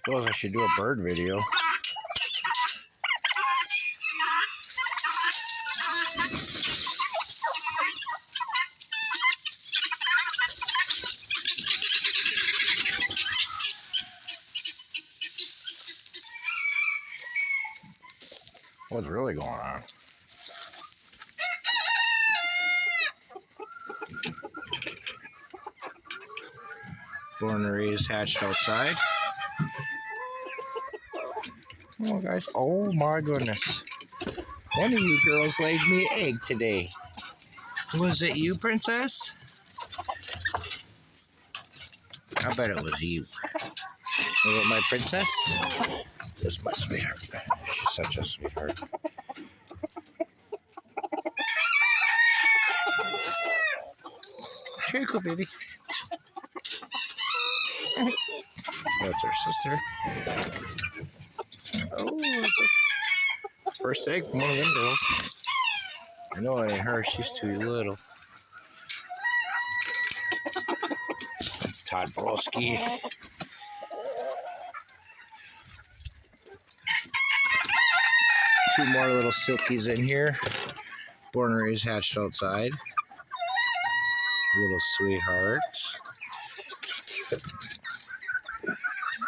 Suppose I should do a bird video. What's really going on? Born and raised, hatched outside. Oh, guys. Oh, my goodness. One of you girls laid me an egg today. Was it you, Princess? I bet it was you. Was it my princess? This is my sweetheart. She's such a sweetheart. Here you go, baby. That's her sister. Oh, it's a first egg from one of them girls. I know it ain't her. She's too little. Todd Broski. Two more little silkies in here. Born and raised, hatched outside. Little sweethearts.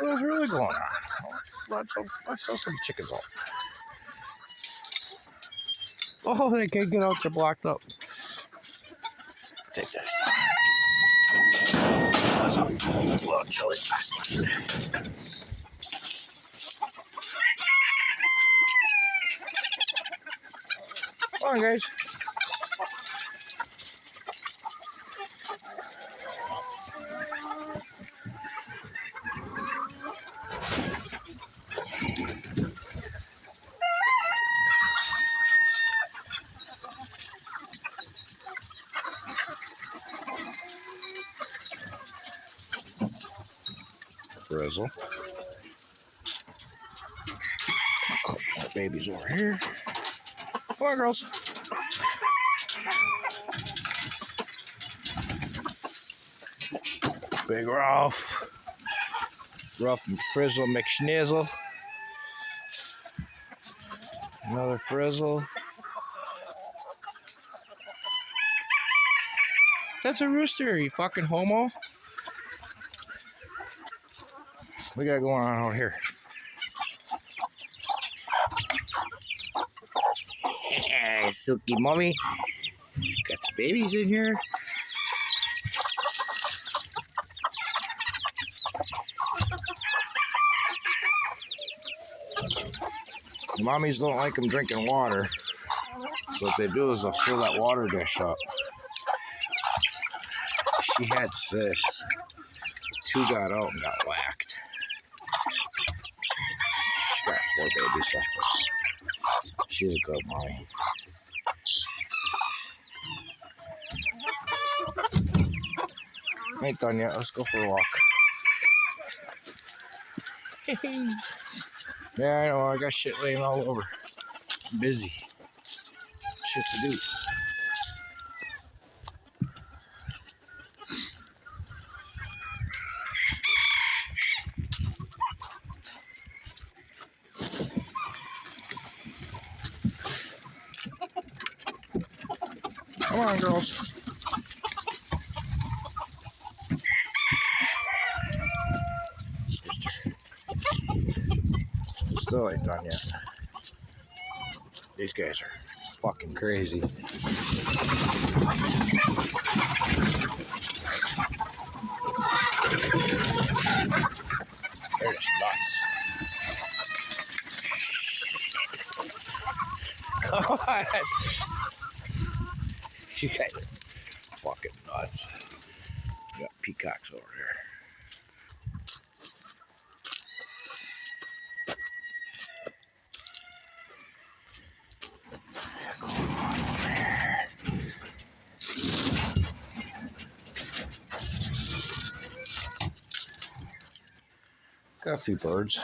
What's really going on? Let's throw some chickens out. Oh, they can't get out. They're blocked up. Take this. That's a little chilly last night. Come on, guys. Frizzle. The babies over here. Come on, girls. Big Ralph. Ruff and Frizzle McSchnizzle. Another Frizzle. That's a rooster, you fucking homo. We got going on out here. Silky mommy. Got some babies in here. The mommies don't like them drinking water. So what they do is they'll fill that water dish up. She had 6. 2 got out and got whacked. She got 4 babies, so she's a good mommy. Ain't done yet. Let's go for a walk. Yeah, I know. I got shit laying all over. I'm busy. Shit to do. Come on, girls. Still ain't done yet. These guys are fucking crazy. They're just nuts. Come on. You guys are fucking nuts. We got peacocks over here. Got a few birds.